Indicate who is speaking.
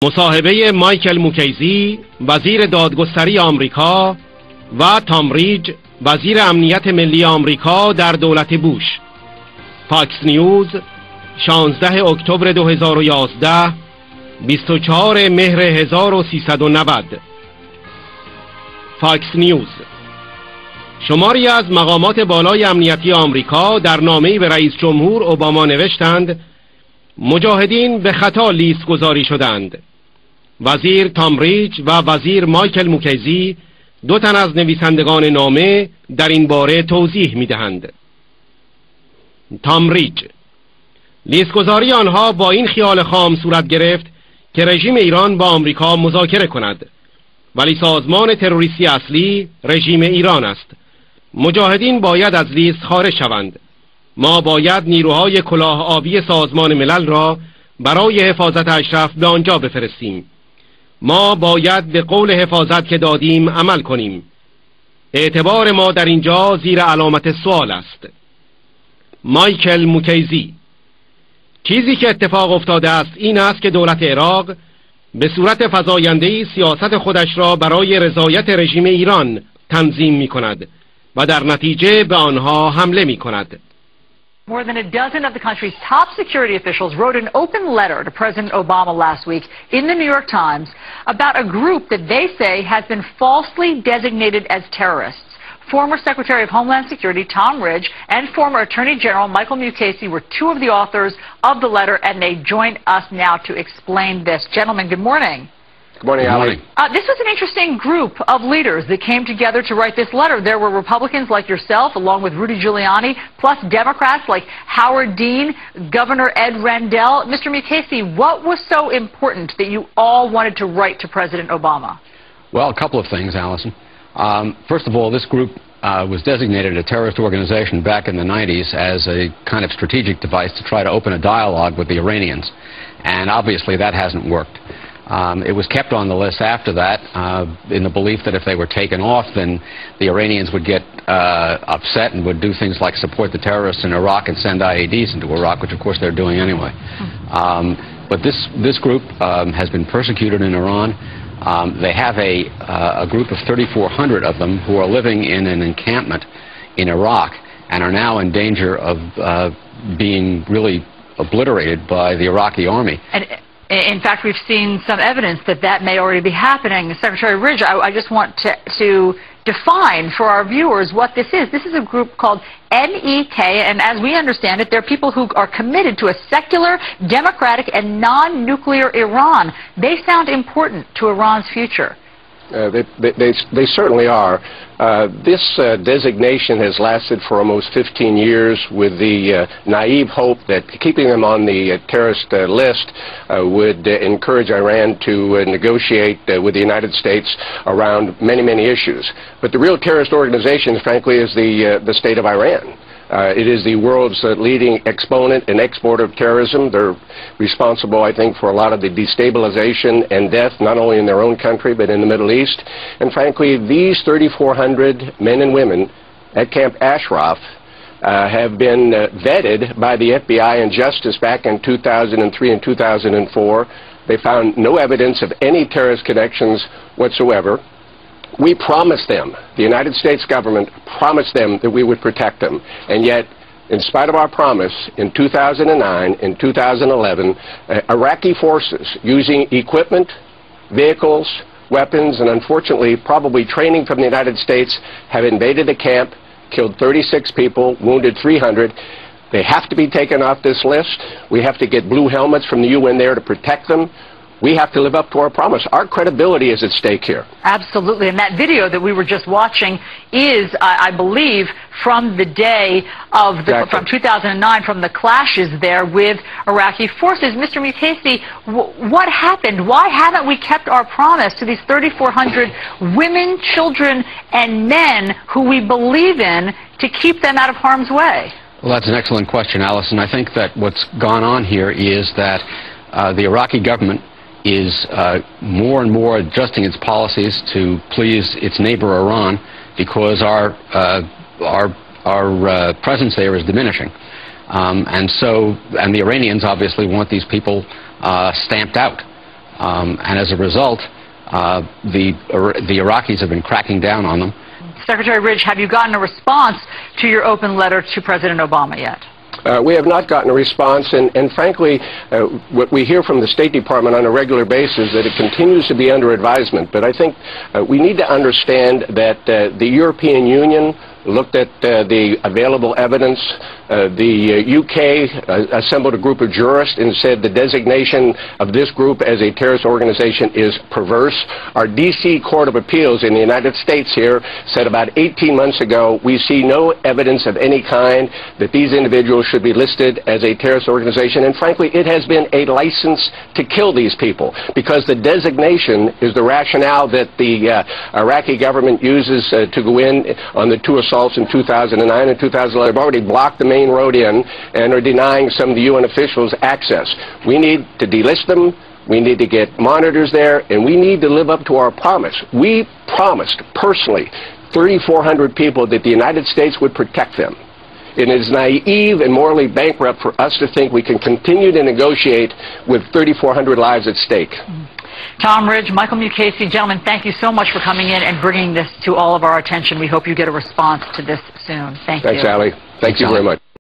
Speaker 1: مصاحبه مایل موکیزی وزیر دادگستری آمریکا و تامریج وزیر امنیت ملی آمریکا در دولت بوش. فاکس نیوز 16 اکتبر 2011 24 مهر 1390. فاکس نیوز. شماری از مقامات بالای امنیتی آمریکا در نامه‌ای به رئیس جمهور اوباما نوشتند مجاهدین به خطا لیست گذاری شدند. وزیر تامریج و وزیر مایل موکیزی دو تن از نویسندگان نامه در این باره توضیح می‌دهند. تامریج: لیست گذاری آنها با این خیال خام صورت گرفت که رژیم ایران با آمریکا مذاکره کند، ولی سازمان تروریستی اصلی رژیم ایران است. مجاهدین باید از لیست خارج شوند. ما باید نیروهای کلاه آبی سازمان ملل را برای حفاظت اشرف به آنجا بفرستیم. ما باید به قول حفاظت که دادیم عمل کنیم. اعتبار ما در اینجا زیر علامت سوال است. مایل موکیزی: چیزی که اتفاق افتاده است این است که دولت عراق به صورت فزاینده‌ای سیاست خودش را برای رضایت رژیم ایران تنظیم می کند و در نتیجه به آنها حمله می کند.
Speaker 2: More than a dozen of the country's top security officials wrote an open letter to President Obama last week in the New York Times about a group that they say has been falsely designated as terrorists. Former Secretary of Homeland Security Tom Ridge and former Attorney General Michael Moukesi were two of the authors of the letter, and they join us now to explain this. Gentlemen, good morning.
Speaker 3: Good morning, Ali.
Speaker 2: This was an interesting group of leaders that came together to write this letter. There were Republicans like yourself, along with Rudy Giuliani, plus Democrats like Howard Dean, Governor Ed Rendell. Mr. Moukesi, what was so important that you all wanted to write to President Obama?
Speaker 3: Well, a couple of things, Allison. First of all, this group was designated a terrorist organization back in the 90s as a kind of strategic device to try to open a dialogue with the Iranians. And obviously that hasn't worked. It was kept on the list after that in the belief that if they were taken off, then the Iranians would get upset and would do things like support the terrorists in Iraq and send IEDs into Iraq, which of course they're doing anyway. But this group has been persecuted in Iran. They have a group of 3,400 of them who are living in an encampment in Iraq and are now in danger of being really obliterated by the Iraqi army.
Speaker 2: In fact, we've seen some evidence that that may already be happening. Secretary Ridge, I just want to define for our viewers what this is. This is a group called NEK, and as we understand it, they're people who are committed to a secular, democratic, and non-nuclear Iran. They sound important to Iran's future.
Speaker 4: They certainly are. This designation has lasted for almost 15 years with the naive hope that keeping them on the terrorist list would encourage Iran to negotiate with the United States around many, many issues. But the real terrorist organization, frankly, is the state of Iran. It is the world's leading exponent and exporter of terrorism. They're responsible, I think, for a lot of the destabilization and death, not only in their own country, but in the Middle East. And frankly, these 3,400 men and women at Camp Ashraf have been vetted by the FBI and Justice back in 2003 and 2004. They found no evidence of any terrorist connections whatsoever. We promised them, the United States government promised them that we would protect them. And yet, in spite of our promise, in 2009 and 2011, Iraqi forces using equipment, vehicles, weapons, and unfortunately probably training from the United States have invaded the camp, killed 36 people, wounded 300. They have to be taken off this list. We have to get blue helmets from the UN there to protect them. We have to live up to our promise. Our credibility is at stake here.
Speaker 2: Absolutely. And that video that we were just watching is, I believe, from the day of from 2009, from the clashes there with Iraqi forces. Mr. Moukesi, what happened? Why haven't we kept our promise to these 3,400 women, children, and men who we believe in to keep them out of harm's way?
Speaker 3: Well, that's an excellent question, Allison. I think that what's gone on here is that the Iraqi government is more and more adjusting its policies to please its neighbor Iran because our presence there is diminishing. And the Iranians obviously want these people stamped out. And as a result, the Iraqis have been cracking down on them.
Speaker 2: Secretary Ridge, have you gotten a response to your open letter to President Obama yet?
Speaker 4: We have not gotten a response, and frankly, what we hear from the State Department on a regular basis is that it continues to be under advisement. But I think we need to understand that the European Union looked at the available evidence. The UK assembled a group of jurists and said the designation of this group as a terrorist organization is perverse. Our D.C. Court of Appeals in the United States here said about 18 months ago, we see no evidence of any kind that these individuals should be listed as a terrorist organization. And frankly, it has been a license to kill these people, because the designation is the rationale that the Iraqi government uses to go in on the two assaults in 2009 and 2011. They've already blocked the main road in and are denying some of the UN officials access. We need to delist them. We need to get monitors there, and we need to live up to our promise. We promised personally 3,400 people that the United States would protect them. It is naive and morally bankrupt for us to think we can continue to negotiate with 3,400 lives at stake.
Speaker 2: Tom Ridge, Michael Moukesi, gentlemen, thank you so much for coming in and bringing this to all of our attention. We hope you get a response to this soon. Thank you.
Speaker 4: Thanks, Allie. Thank you very much.